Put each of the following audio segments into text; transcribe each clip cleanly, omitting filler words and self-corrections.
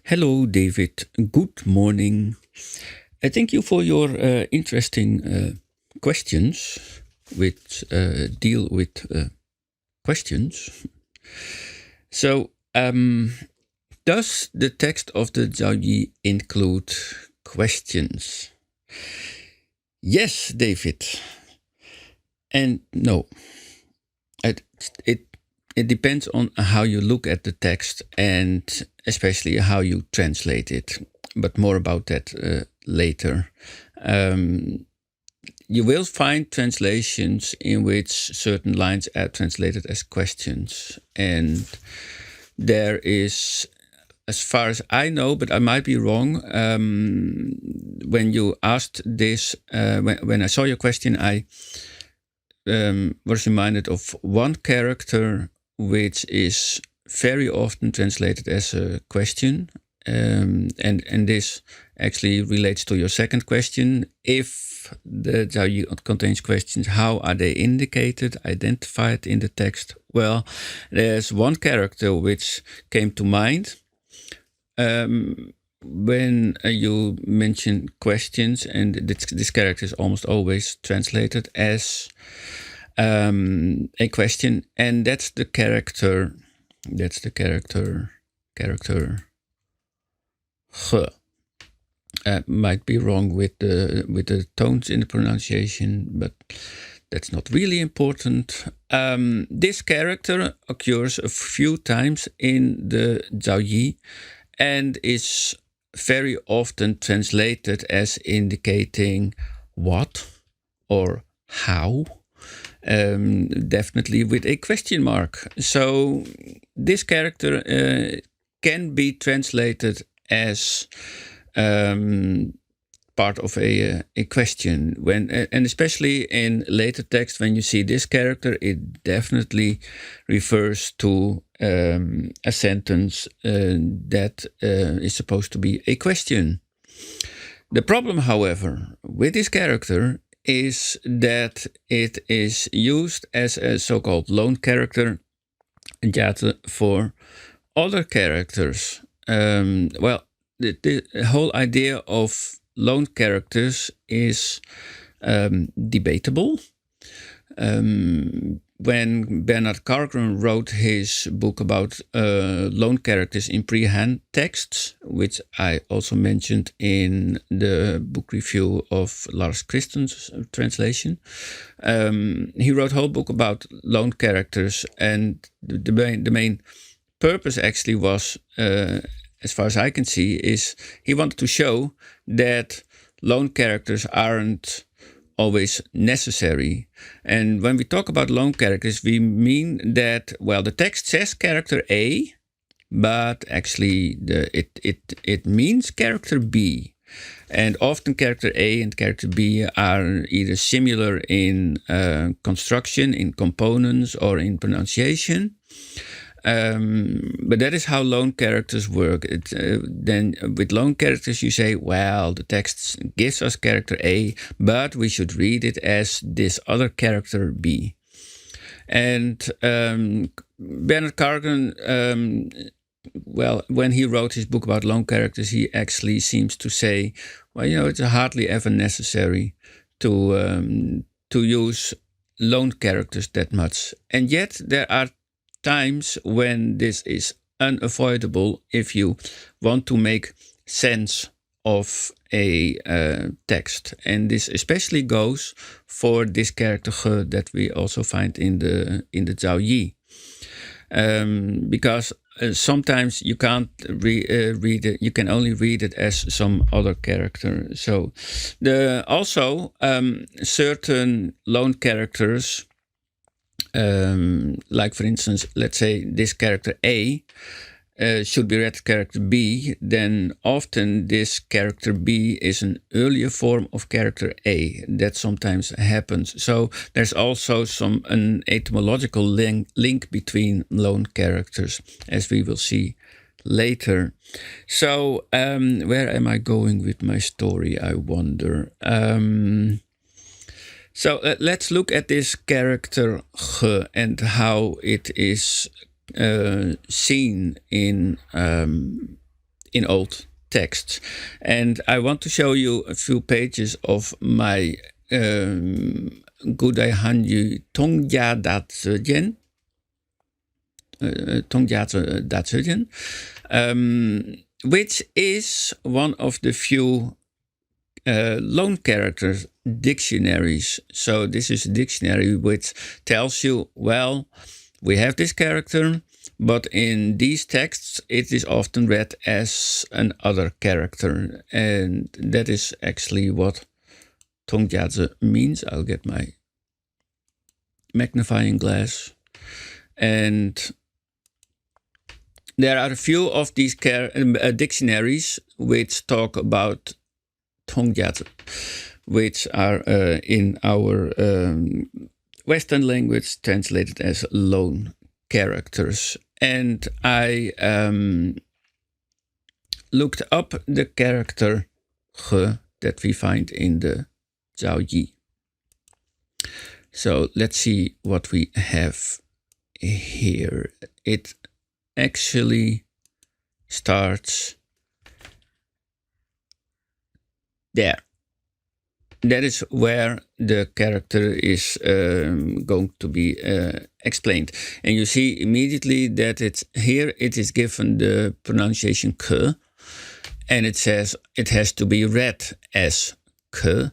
Hello, David. Good morning. Thank you for your interesting questions, which deal with questions. So, does the text of the Zhouyi include questions? Yes, David. And no. It, it it depends on how you look at the text and especially how you translate it. But more about that later. You will find translations in which certain lines are translated as questions. And there is, as far as I know, but I might be wrong, when you asked this, when I saw your question, I was reminded of one character which is very often translated as a question. And this actually relates to your second question. If the Zhouyi contains questions, how are they indicated, identified in the text? Well, there's one character which came to mind when you mention questions, and this character is almost always translated as a question, and that's the character. Ge. Might be wrong with the tones in the pronunciation, but that's not really important. This character occurs a few times in the Zhouyi and is very often translated as indicating what or how. Definitely with a question mark. So this character can be translated as part of a question. And especially in later text, when you see this character, it definitely refers to a sentence that is supposed to be a question. The problem, however, with this character is that it is used as a so-called loan character for other characters. The whole idea of loan characters is debatable. When Bernard Cargren wrote his book about loan characters in pre-hand texts, which I also mentioned in the book review of Lars Christensen's translation, he wrote a whole book about loan characters, and the main purpose actually was, as far as I can see, is he wanted to show that loan characters aren't always necessary. And when we talk about loan characters, we mean that, well, the text says character A, but actually it means character B. And often character A and character B are either similar in construction, in components, or in pronunciation. But that is how loan characters work. Then with loan characters, you say, well, the text gives us character A, but we should read it as this other character B. And Bernard Cargren, well, when he wrote his book about loan characters, he actually seems to say, well, it's hardly ever necessary to use loan characters that much. And yet there are times when this is unavoidable if you want to make sense of a text. And this especially goes for this character ge that we also find in the Zhouyi. Because sometimes you can't read it, you can only read it as some other character. So certain loan characters, like for instance, let's say this character A should be read character B, then often this character B is an earlier form of character A. That sometimes happens. So there's also an etymological link between loan characters, as we will see later. So where am I going with my story, I wonder? So let's look at this character ge and how it is seen in in old texts. And I want to show you a few pages of my Gudai Hanyu Tongja Datsujen, which is one of the few loan character dictionaries. So this is a dictionary which tells you, well, we have this character, but in these texts it is often read as another character. And that is actually what Tongjiazi means. I'll get my magnifying glass. And there are a few of these dictionaries which talk about Tongjiazi, which are in our Western language translated as loan characters. And I looked up the character ge that we find in the Zhouyi. So let's see what we have here. It actually starts there. That is where the character is going to be explained. And you see immediately that it is given the pronunciation ke, and it says it has to be read as ke.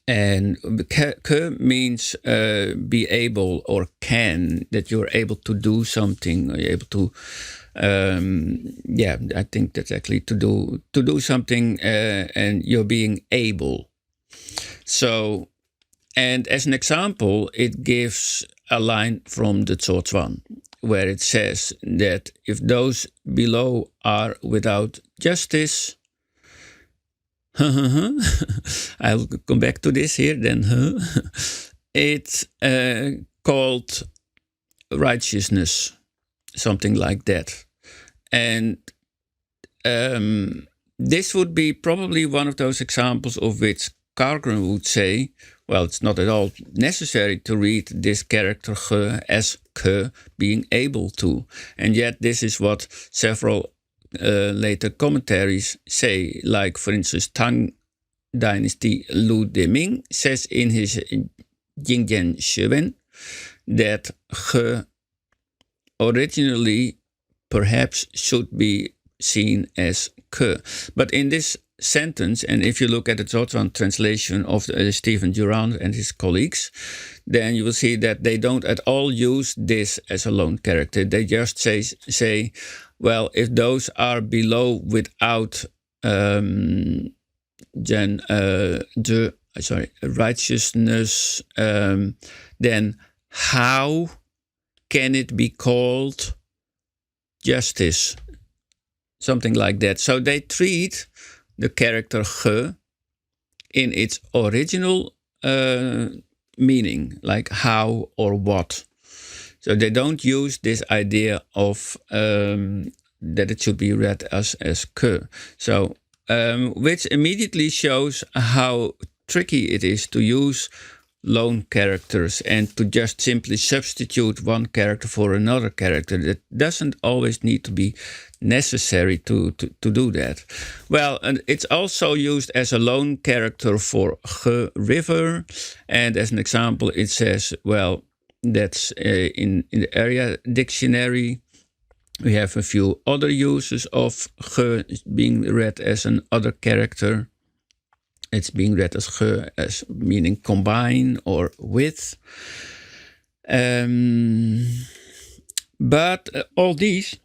And ke means be able or can, that you're able to do something, or you're able to I think that's actually to do something, and you're being able. So, and as an example, it gives a line from the Zhouyi, where it says that if those below are without justice, I'll come back to this here then, it's called righteousness, something like that. And this would be probably one of those examples of which Cargren would say, well, it's not at all necessary to read this character ge as ke, being able to. And yet this is what several later commentaries say, like for instance Tang Dynasty Lu Deming says in his Jingjian Shuwen that ge originally perhaps should be seen as ke. But in this sentence, and if you look at the Zhouyi translation of Stephen Durand and his colleagues, then you will see that they don't at all use this as a loan character. They just say, well, if those are below without righteousness, then how can it be called justice? Something like that. So they treat the character ge in its original meaning, like how or what. So they don't use this idea of that it should be read as ke. So which immediately shows how tricky it is to use loan characters and to just simply substitute one character for another character. That doesn't always need to be necessary to do that. Well, and it's also used as a loan character for ge river, and as an example it says, well, that's in the area dictionary. We have a few other uses of ge being read as an other character. It's being read as ge, as meaning combine or with. But all these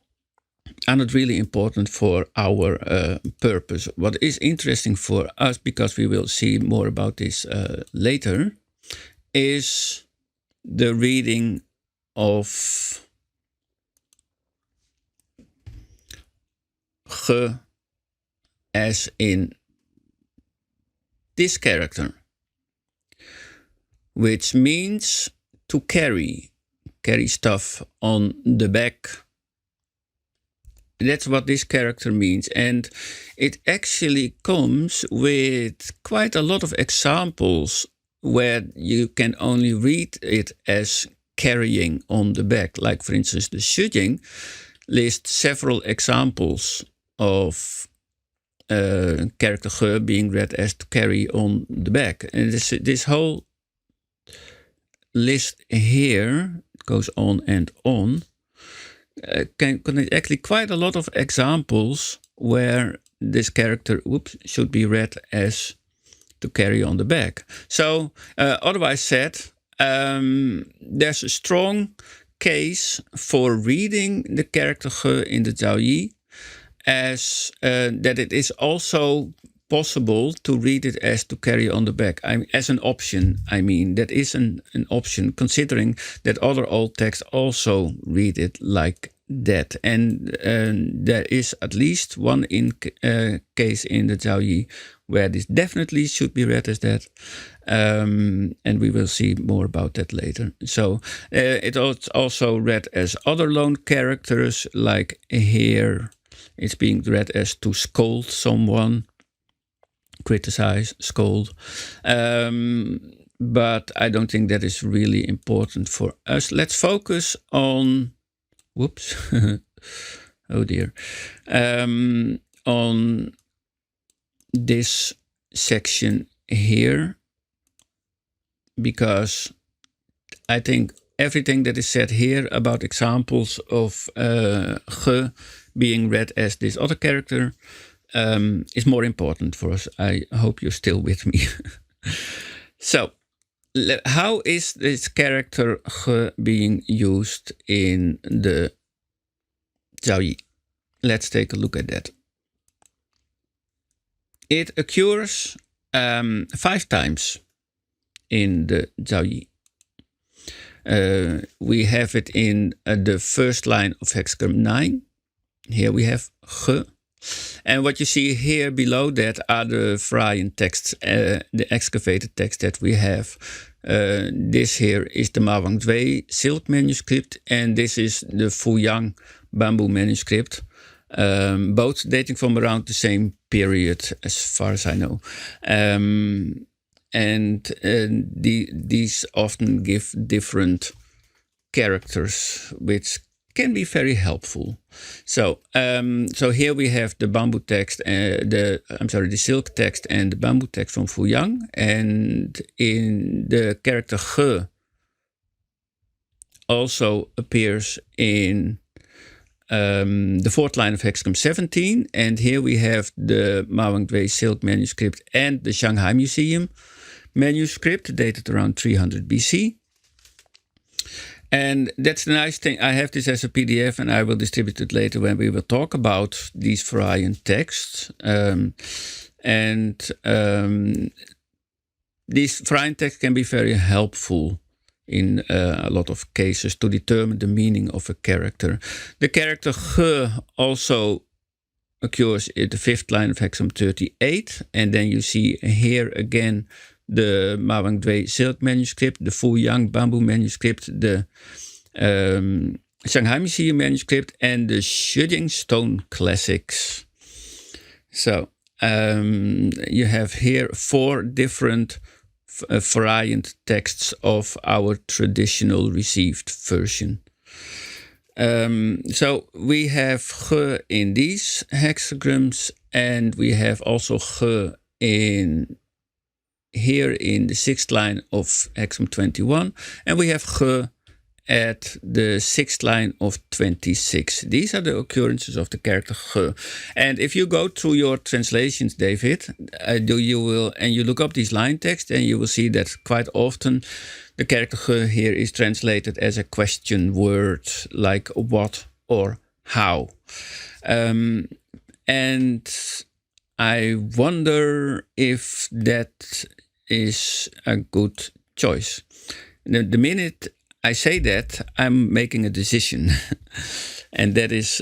are not really important for our purpose. What is interesting for us, because we will see more about this later, is the reading of ge as in this character, which means to carry stuff on the back. That's what this character means, and it actually comes with quite a lot of examples where you can only read it as carrying on the back. Like for instance the shujing, lists several examples of character ge being read as to carry on the back. And this whole list here goes on and on. Can actually quite a lot of examples where this character should be read as to carry on the back. So otherwise said, there's a strong case for reading the character ge in the Zhouyi as that it is also possible to read it as to carry on the back. As an option, I mean. That is an option, considering that other old texts also read it like that. And there is at least one case in the Zhouyi where this definitely should be read as that. And we will see more about that later. So it's also read as other loan characters, like here it's being read as to scold someone, criticize, scold. But I don't think that is really important for us. Let's focus on, whoops, oh dear, on this section here, because I think everything that is said here about examples of ge being read as this other character is more important for us. I hope you're still with me. So, how is this character ge being used in the Zhouyi? Let's take a look at that. It occurs 5 times in the Zhouyi. We have it in the first line of hexagram 9. Here we have ge. And what you see here below that are the Pharaonic texts, the excavated text that we have. This here is the Mawang Zhouyi silk manuscript, and this is the Fuyang bamboo manuscript, both dating from around the same period, as far as I know. These often give different characters, which can be very helpful. So, so here we have the bamboo text, the silk text and the bamboo text from Fuyang, and in the character ge also appears in the 4th line of hexagram 17, and here we have the Mawang Zhouyi silk manuscript and the Shanghai Museum manuscript dated around 300 BC. And that's the nice thing. I have this as a PDF, and I will distribute it later when we will talk about these Pharaonic texts. These Pharaonic texts can be very helpful in a lot of cases to determine the meaning of a character. The character ge also occurs in the 5th line of hexagram 38, and then you see here again the Mawang Zhouyi silk manuscript, the Fuyang bamboo manuscript, the Shanghai Museum manuscript, and the Shujing stone classics. So you have here 4 different variant texts of our traditional received version. So we have ge in these hexagrams, and we have also ge in here in the 6th line of hexagram 21, and we have ge at the 6th line of 26. These are the occurrences of the character ge. And if you go through your translations, David, you look up these line text, and you will see that quite often the character ge here is translated as a question word, like what or how. And I wonder if that is a good choice. The minute I say that, I'm making a decision. And that is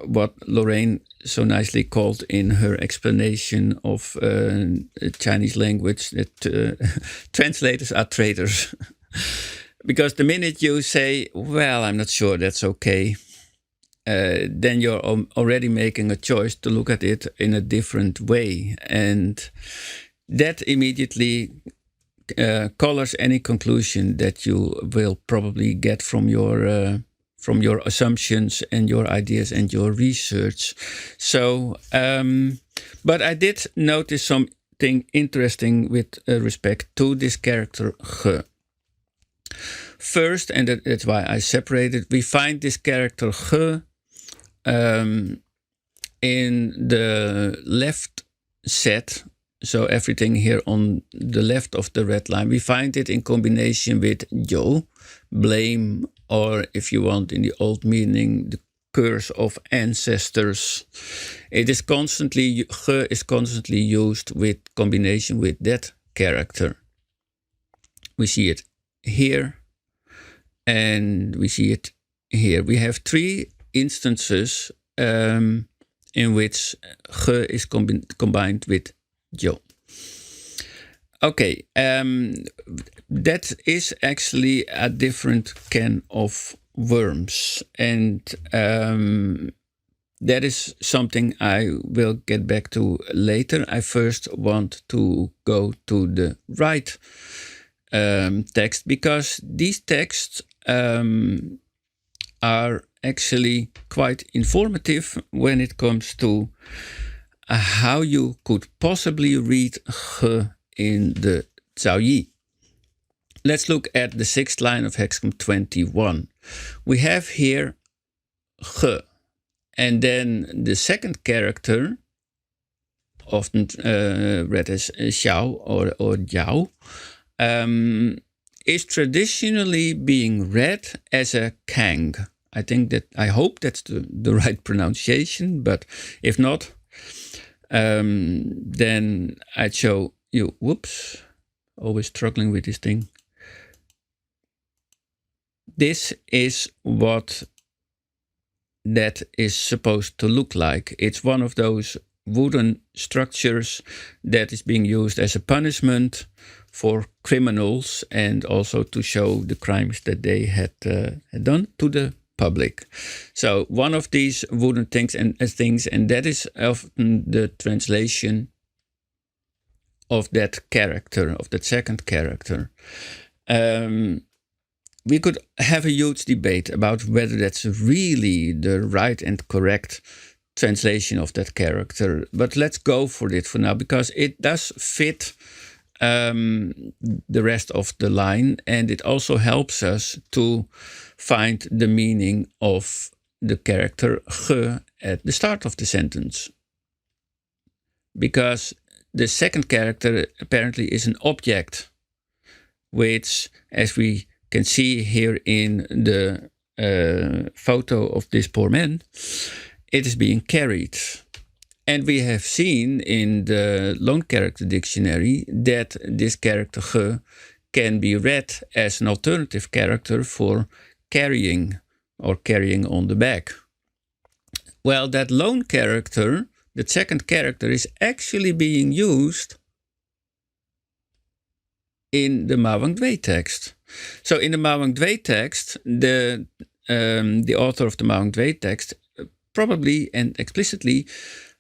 what Lorraine so nicely called in her explanation of Chinese language, that translators are traitors. Because the minute you say, well, I'm not sure that's okay, then you're already making a choice to look at it in a different way. And that immediately colors any conclusion that you will probably get from your from your assumptions and your ideas and your research. So, but I did notice something interesting with respect to this character ge. First, and that's why I separated, we find this character ge in the left set. So everything here on the left of the red line, we find it in combination with jo, blame, or if you want in the old meaning, the curse of ancestors. It is constantly, ge is constantly used with combination with that character. We see it here, and we see it here. We have three instances in which ge is combined with jo. Okay, that is actually a different can of worms, and that is something I will get back to later. I first want to go to the right text, because these texts are actually quite informative when it comes to how you could possibly read ge in the Zhouyi. Let's look at the 6th line of hexagram 21. We have here ge, and then the second character, often read as xiao or jiao, is traditionally being read as a kang. I hope that's the right pronunciation, but if not, then I'd show you. Whoops, always struggling with this thing. This is what that is supposed to look like. It's one of those wooden structures that is being used as a punishment for criminals, and also to show the crimes that they had done to the public. So one of these wooden things, and that is often the translation of that character, of that second character. We could have a huge debate about whether that's really the right and correct translation of that character, but let's go for it for now, because it does fit the rest of the line, and it also helps us to find the meaning of the character ge at the start of the sentence. Because the second character apparently is an object, which, as we can see here in the photo of this poor man, it is being carried. And we have seen in the Loan Character Dictionary that this character ge can be read as an alternative character for carrying, or carrying on the back. Well, that loan character, the second character, is actually being used in the Mawang Dway text. So in the Mawang Dway text, the author of the Mawang Dway text probably and explicitly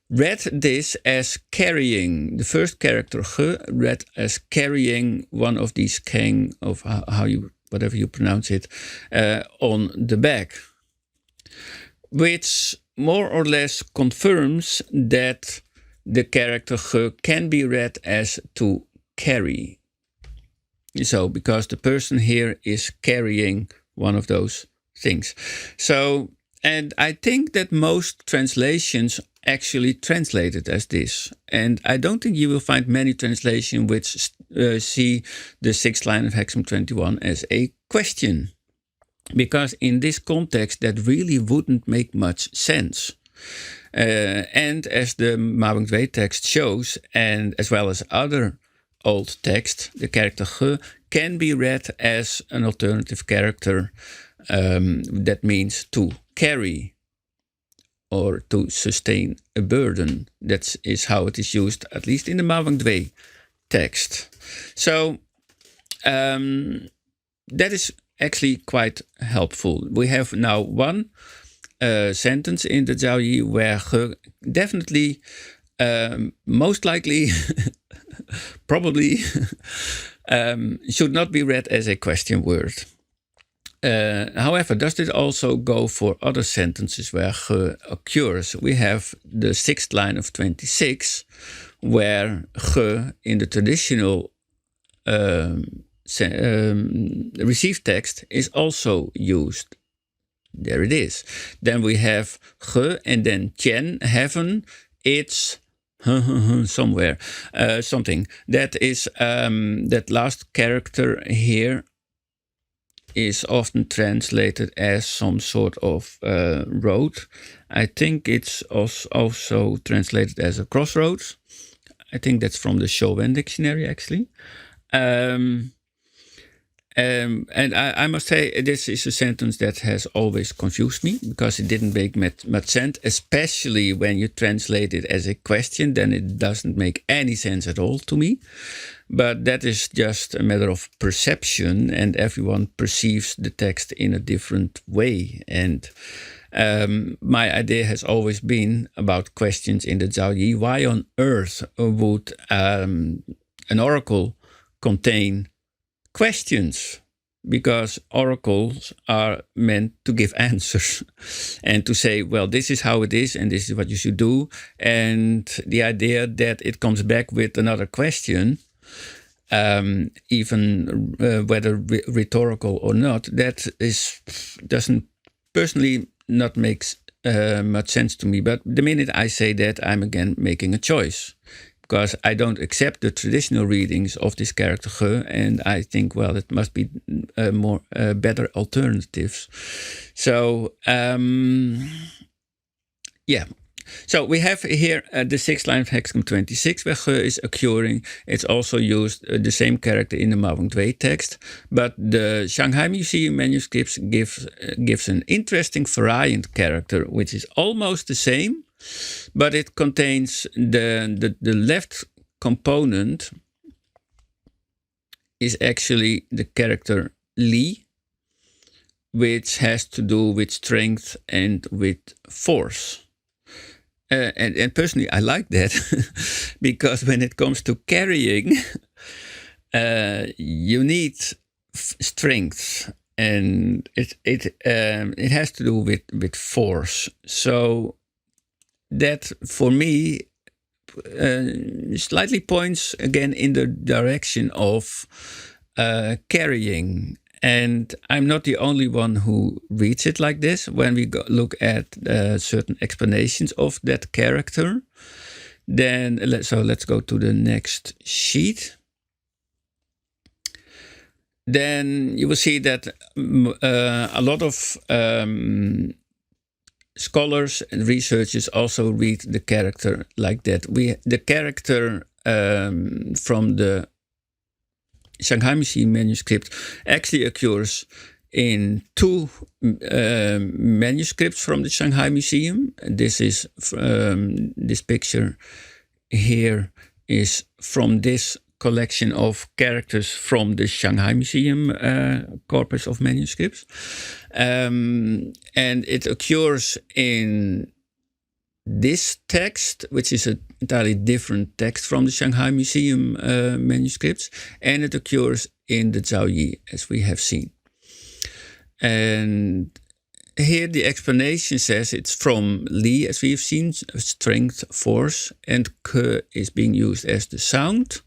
read this as carrying, the first character ge read as carrying one of these kang, of how you, whatever you pronounce it, on the back, which more or less confirms that the character ge can be read as to carry. So, because the person here is carrying one of those things. So, and I think that most translations actually translate it as this. And I don't think you will find many translations which see the 6th line of hexagram 21 as a question. Because in this context, that really wouldn't make much sense. And as the Mawang Dway text shows, and as well as other old text, the character ge can be read as an alternative character. That means to carry or to sustain a burden. That is how it is used, at least in the Mawang Dway text. So that is actually quite helpful. We have now one sentence in the Zhouyi where ge definitely, most likely, probably should not be read as a question word. However, does it also go for other sentences where ge occurs? We have the sixth line of 26, where ge in the traditional received text is also used. There it is. Then we have ge and then tien, heaven, it's somewhere, something. That is that last character here is often translated as some sort of road. I think it's also translated as a crossroads. I think that's from the Zhouyi dictionary, actually. And I must say, this is a sentence that has always confused me because it didn't make much sense, especially when you translate it as a question, then it doesn't make any sense at all to me. But that is just a matter of perception, and everyone perceives the text in a different way. And my idea has always been about questions in the Zhouyi. Why on earth would an oracle contain questions? Because oracles are meant to give answers and to say, well, this is how it is and this is what you should do. And the idea that it comes back with another question, even whether rhetorical or not, that doesn't personally not makes much sense to me. But the minute I say that, I'm again making a choice, because I don't accept the traditional readings of this character ge, and I think, well, it must be more better alternatives. So yeah. So we have here the sixth line of hexagram 26, where ge is occurring. It's also used, the same character in the Mawang Dui text, but the Shanghai Museum manuscripts gives an interesting variant character, which is almost the same, but it contains the left component is actually the character li, which has to do with strength and with force. And personally, I like that because when it comes to carrying, you need strength, and it has to do with force. So that for me slightly points again in the direction of carrying. And I'm not the only one who reads it like this. When we look at certain explanations of that character, then let's go to the next sheet. Then you will see that a lot of scholars and researchers also read the character like that. The character from the Shanghai Museum manuscript actually occurs in two manuscripts from the Shanghai Museum. This is this picture here is from this collection of characters from the Shanghai Museum corpus of manuscripts, and it occurs in this text, which is an entirely different text from the Shanghai Museum manuscripts, and it occurs in the Zhouyi, as we have seen. And here the explanation says it's from li, as we have seen, strength, force, and ke is being used as the sound,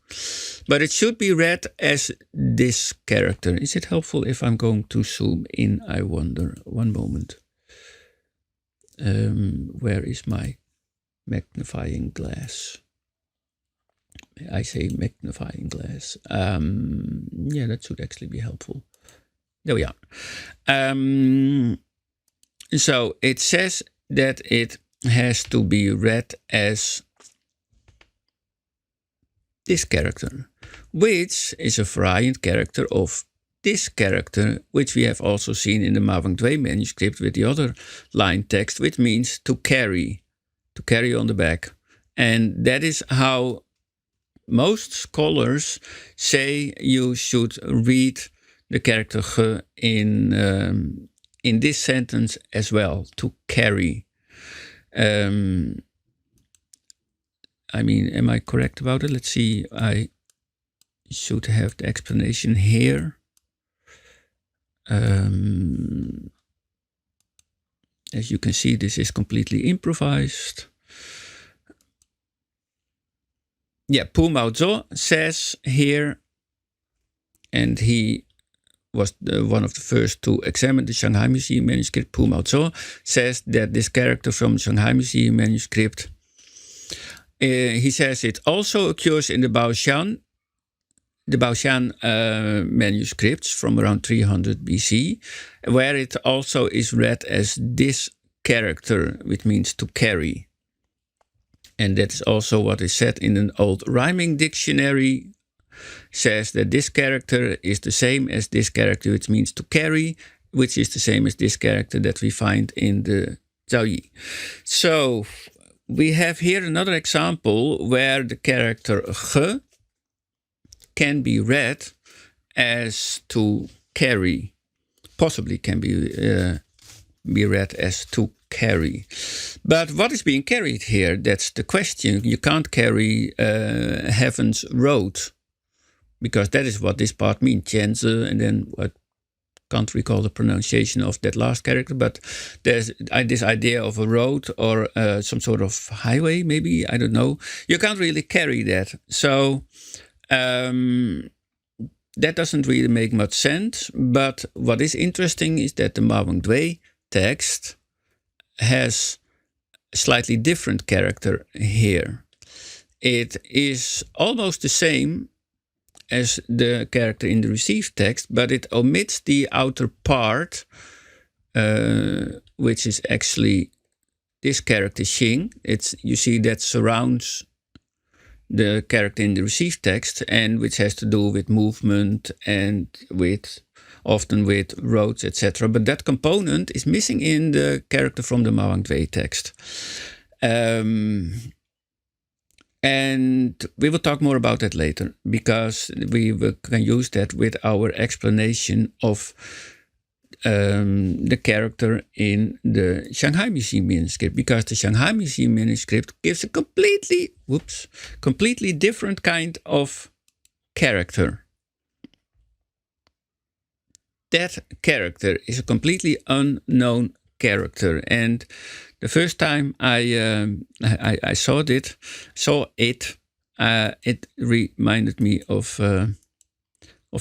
but it should be read as this character. Is it helpful if I'm going to zoom in, I wonder? One moment. Where is my magnifying glass? I say magnifying glass. Yeah, that should actually be helpful. There we are. So it says that it has to be read as this character, which is a variant character of this character, which we have also seen in the Mawang Dui manuscript with the other line text, which means to carry on the back. And that is how most scholars say you should read the character ge in this sentence as well, to carry. I mean, am I correct about it? Let's see, I should have the explanation here. As you can see, this is completely improvised. Yeah, Pu Maozhou says here, and he was one of the first to examine the Shanghai Museum manuscript. Pu Maozhou says that this character from the Shanghai Museum manuscript, he says it also occurs in the Baoshan manuscripts from around 300 BC, where it also is read as this character, which means to carry. And that is also what is said in an old rhyming dictionary, says that this character is the same as this character, which means to carry, which is the same as this character that we find in the Zhouyi. So we have here another example where the character ge can be read as to carry, possibly can be read as to carry. But what is being carried here? That's the question. You can't carry heaven's road, because that is what this part means, Tianzi, and then I can't recall the pronunciation of that last character, but there's this idea of a road or some sort of highway, maybe, I don't know. You can't really carry that. So that doesn't really make much sense, but what is interesting is that the Mawang Dui text has a slightly different character here. It is almost the same as the character in the received text, but it omits the outer part, which is actually this character Xing. You see that surrounds the character in the received text, and which has to do with movement and often with roads, etc. But that component is missing in the character from the Mawang Dui text. And we will talk more about that later, because we can use that with our explanation of the character in the Shanghai Museum manuscript, because the Shanghai Museum manuscript gives a completely different kind of character. That character is a completely unknown character, and the first time I saw it, it reminded me of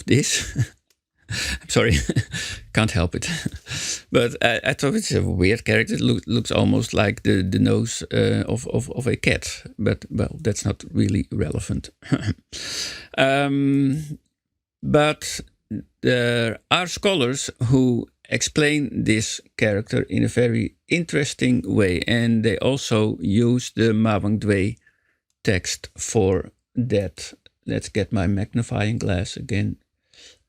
this. I'm sorry, can't help it. But I thought it's a weird character. It looks almost like the nose of a cat. But, well, that's not really relevant. But there are scholars who explain this character in a very interesting way. And they also use the Mawang Dui text for that. Let's get my magnifying glass again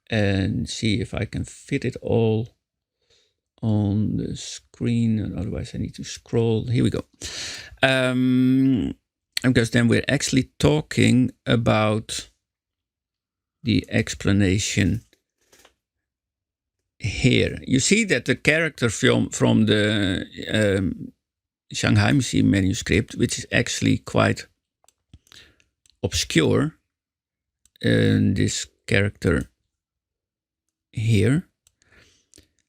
and see if I can fit it all on the screen. And otherwise I need to scroll. Here we go. Because then we're actually talking about the explanation here. You see that the character from the Shanghai Museum manuscript, which is actually quite obscure, this character here,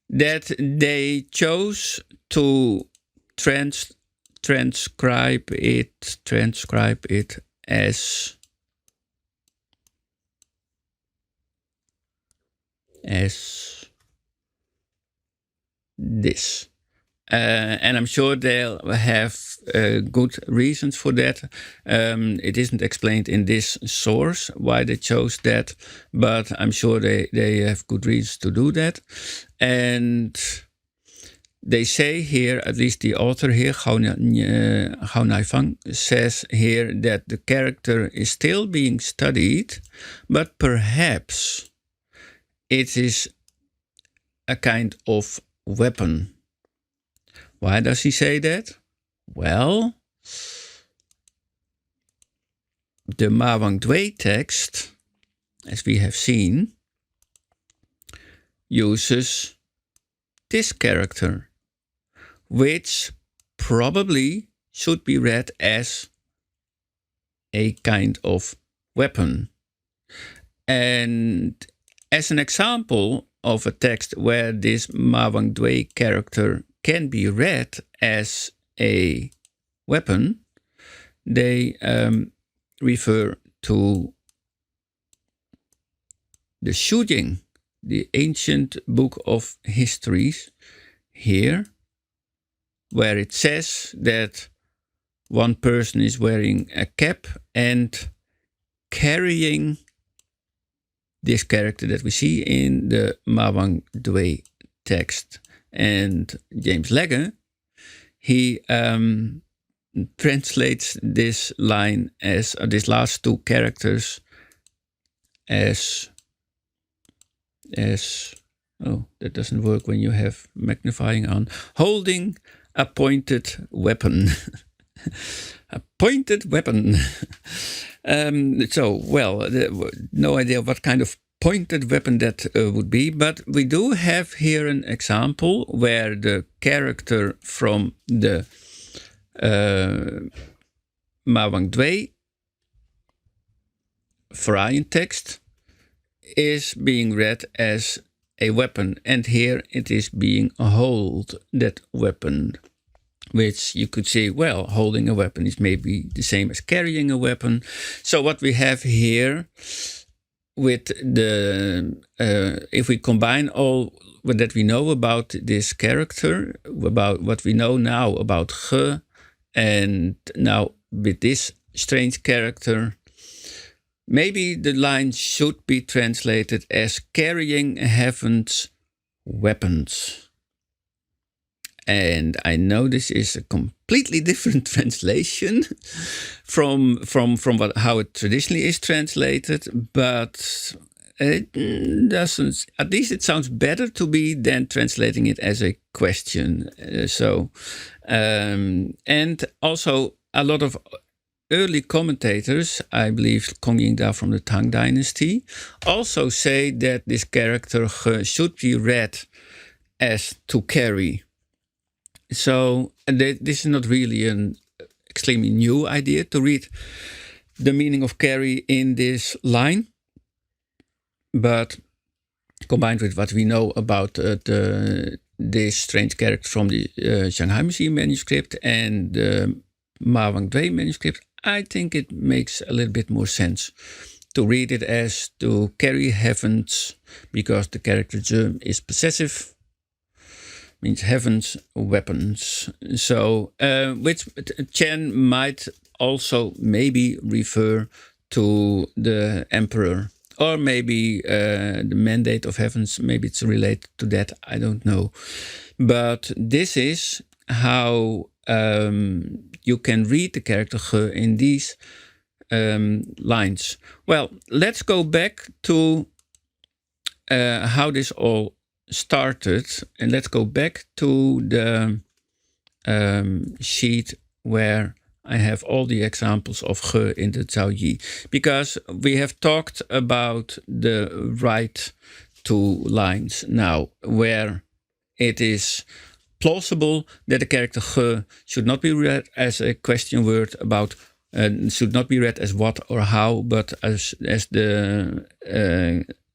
that they chose to transcribe it as this. And I'm sure they'll have good reasons for that. It isn't explained in this source why they chose that, but I'm sure they have good reasons to do that. And they say here, at least the author here, Gao Naifang, says here that the character is still being studied, but perhaps it is a kind of weapon. Why does he say that? Well, the Mawang Dui text, as we have seen, uses this character, which probably should be read as a kind of weapon. And as an example of a text where this Mawang Dui character can be read as a weapon, they refer to the Zhouyi, the ancient book of histories, here, where it says that one person is wearing a cap and carrying this character that we see in the Mawang Dui text. And James Legge, he translates this line as these last two characters as oh, that doesn't work when you have magnifying on, holding a pointed weapon. A pointed weapon. So, well, no idea what kind of pointed weapon that would be, but we do have here an example where the character from the Mawang Dui variant text is being read as a weapon, and here it is being hold that weapon, which you could say, well, holding a weapon is maybe the same as carrying a weapon. So what we have here with the, if we combine all that we know about this character, about what we know now about Ge, and now with this strange character, maybe the line should be translated as carrying heaven's weapons. And I know this is a completely different translation from how it traditionally is translated, but it doesn't. At least it sounds better to me than translating it as a question. And also a lot of early commentators, I believe Kong Yingda from the Tang Dynasty, also say that this character should be read as to carry. So this is not really an extremely new idea to read the meaning of carry in this line, but combined with what we know about this strange character from the Shanghai Museum manuscript and the Mawang Dui manuscript, I think it makes a little bit more sense to read it as to carry heavens, because the character Zhe is possessive, means heaven's weapons. So, which Chen might also maybe refer to the emperor, or maybe the mandate of heavens, maybe it's related to that, I don't know. But this is how you can read the character Ge in these lines. Well, let's go back to how this all started, and let's go back to the sheet where I have all the examples of Ge in the Zhouyi, because we have talked about the right two lines now, where it is plausible that the character Ge should not be read as a question word about, should not be read as what or how, but as the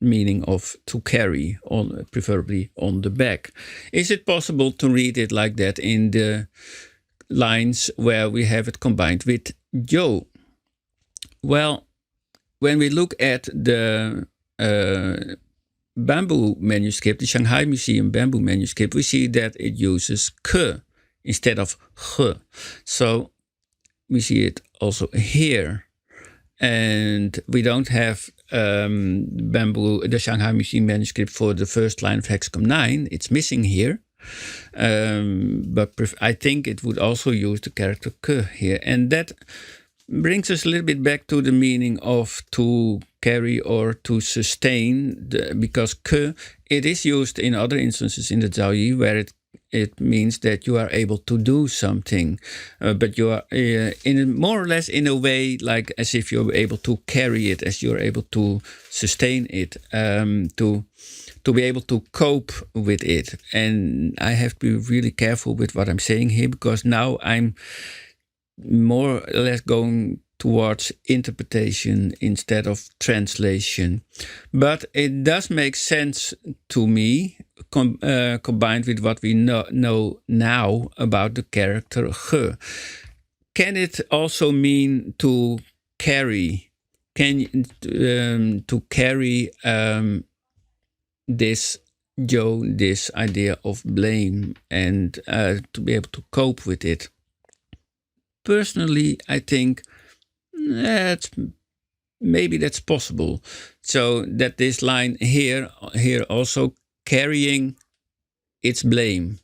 meaning of to carry, on, preferably on the back. Is it possible to read it like that in the lines where we have it combined with Zhou? Well, when we look at the bamboo manuscript, the Shanghai Museum bamboo manuscript, we see that it uses Ke instead of Ge. So we see it also here. And we don't have the Shanghai Museum manuscript for the first line of Hexacom 9. It's missing here. But I think it would also use the character Ke here. And that brings us a little bit back to the meaning of to carry or to sustain, because Ke, it is used in other instances in the Zhouyi where it means that you are able to do something, but you are in more or less in a way like as if you're able to carry it, as you're able to sustain it, to be able to cope with it. And I have to be really careful with what I'm saying here, because now I'm more or less going towards interpretation instead of translation. But it does make sense to me, combined with what we know now about the character ge. Can it also mean to carry? To carry this this idea of blame and to be able to cope with it? Personally, I think maybe that's possible. So that this line here also carrying its blame,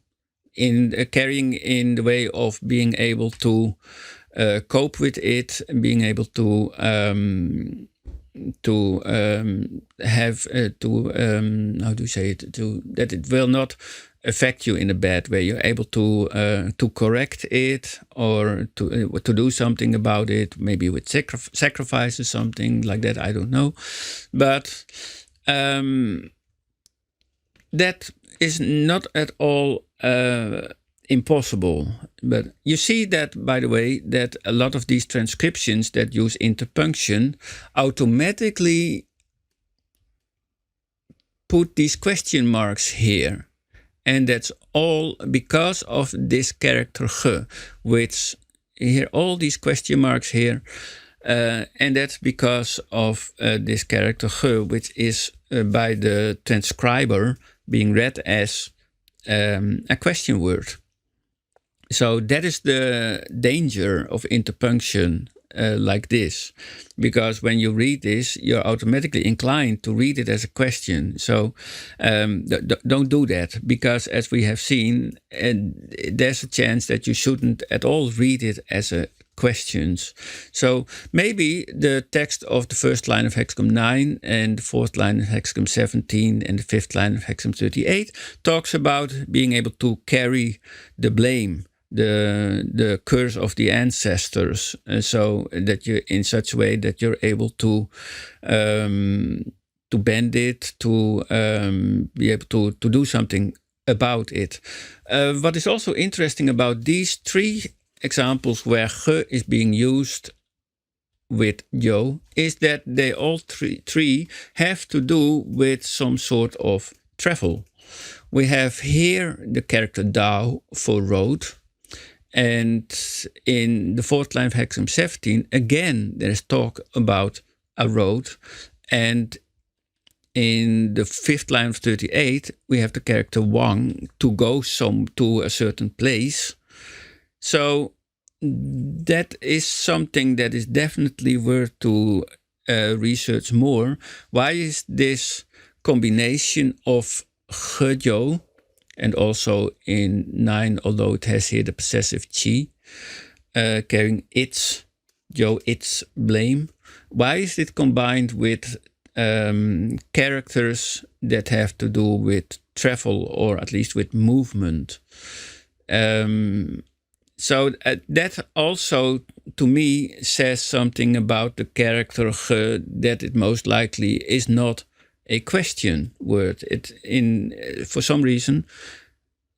carrying in the way of being able to cope with it, being able to have how do you say it, that it will not affect you in a bad way. You're able to correct it or to do something about it, maybe with sacrifice or something like that. I don't know, but that is not at all impossible. But you see that, by the way, that a lot of these transcriptions that use interpunction automatically put these question marks here. And that's all because of this character ge, which here, all these question marks here. And that's because of this character ge, which is by the transcriber being read as a question word. So that is the danger of interpunction like this, because when you read this, you're automatically inclined to read it as a question. So don't do that, because as we have seen, there's a chance that you shouldn't at all read it as a questions. So maybe the text of the first line of hexagram 9 and the fourth line of hexagram 17 and the fifth line of hexagram 38 talks about being able to carry the blame, the curse of the ancestors, so that you, in such a way that you're able to bend it, to be able to do something about it. What is also interesting about these three examples where ge is being used with jo is that they all three have to do with some sort of travel. We have here the character dao for road, and in the fourth line of hexagram 17 again there's talk about a road, and in the fifth line of 38 we have the character wang, to go to a certain place. So that is something that is definitely worth to research more. Why is this combination of gejo, and also in 9, although it has here the possessive chi, carrying its jo, its blame, why is it combined with characters that have to do with travel, or at least with movement? So that also, to me, says something about the character ge, that it most likely is not a question word. For some reason,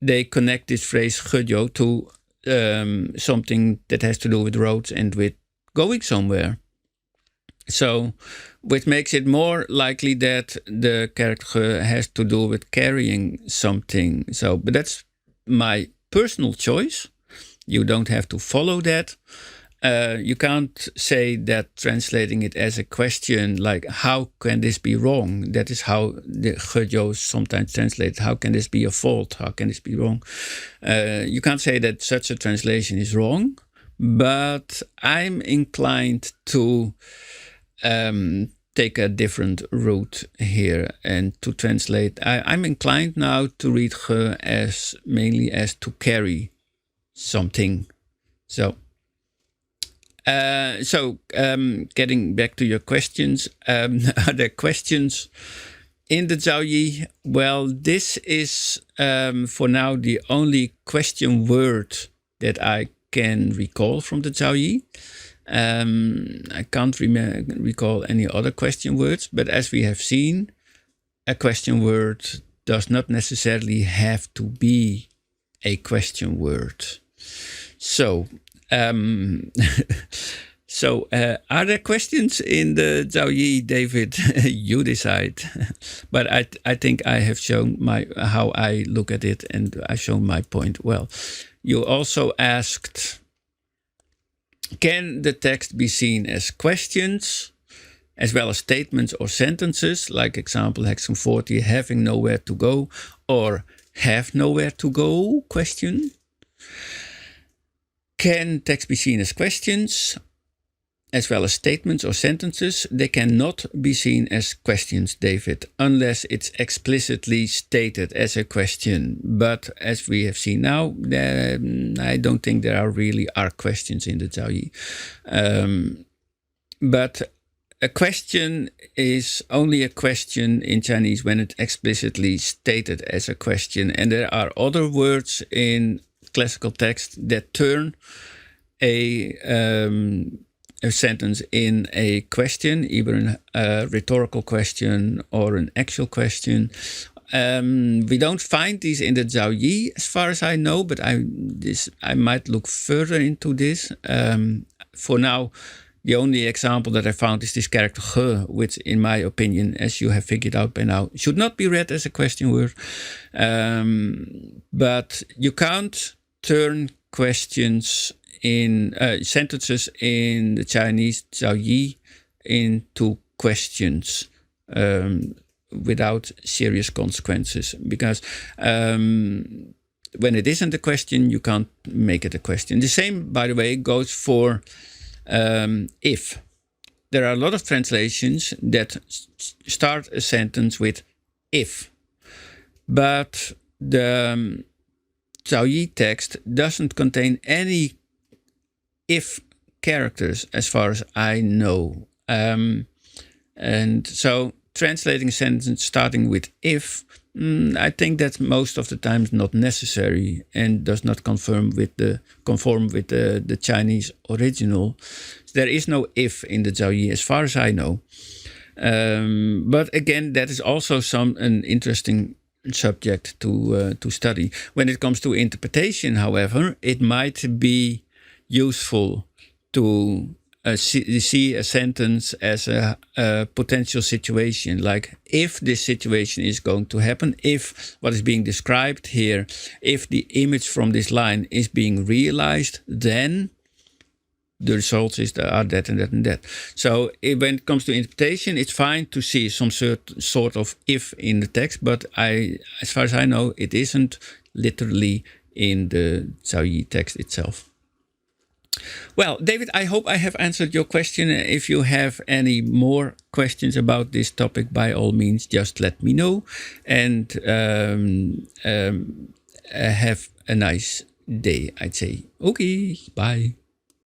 they connect this phrase gejo to something that has to do with roads and with going somewhere. So, which makes it more likely that the character has to do with carrying something. So, but that's my personal choice. You don't have to follow that. You can't say that translating it as a question, like, how can this be wrong? That is how the gejo is sometimes translated. How can this be a fault? How can this be wrong? You can't say that such a translation is wrong, but I'm inclined to take a different route here and to translate. I'm inclined now to read ge as mainly as to carry something. So getting back to your questions, are there questions in the Zhouyi? Well, this is for now the only question word that I can recall from the Zhouyi. I can't recall any other question words, but as we have seen, a question word does not necessarily have to be a question word. So So, are there questions in the Zhouyi, David? You decide. But I think I have shown how I look at it, and I've shown my point well. You also asked, can the text be seen as questions, as well as statements or sentences, like example hexagon 40, having nowhere to go, or have nowhere to go, question? Can text be seen as questions, as well as statements or sentences? They cannot be seen as questions, David, unless it's explicitly stated as a question. But as we have seen now, I don't think there are questions in the Zhouyi. But a question is only a question in Chinese when it's explicitly stated as a question. And there are other words in classical text that turn a sentence in a question, either a rhetorical question or an actual question. We don't find these in the Zhouyi, as far as I know, but I might look further into this. For now, the only example that I found is this character ge, which, in my opinion, as you have figured out by now, should not be read as a question word. But you can't turn questions in sentences in the Chinese Zhouyi into questions without serious consequences, because when it isn't a question, you can't make it a question. The same, by the way, goes for if. There are a lot of translations that start a sentence with if, but the Zhouyi text doesn't contain any if characters, as far as I know. And so translating a sentence starting with if, I think that's most of the times not necessary and does not conform with the Chinese original. There is no if in the Zhouyi, as far as I know. But again, that is also an interesting subject to study. When it comes to interpretation, however, it might be useful to see a sentence as a potential situation, like if this situation is going to happen, if what is being described here, if the image from this line is being realized, then the results are that and that and that. So when it comes to interpretation, it's fine to see some sort of if in the text, but as far as I know, it isn't literally in the Zhouyi text itself. Well, David, I hope I have answered your question. If you have any more questions about this topic, by all means, just let me know. And have a nice day, I'd say. Okay, bye.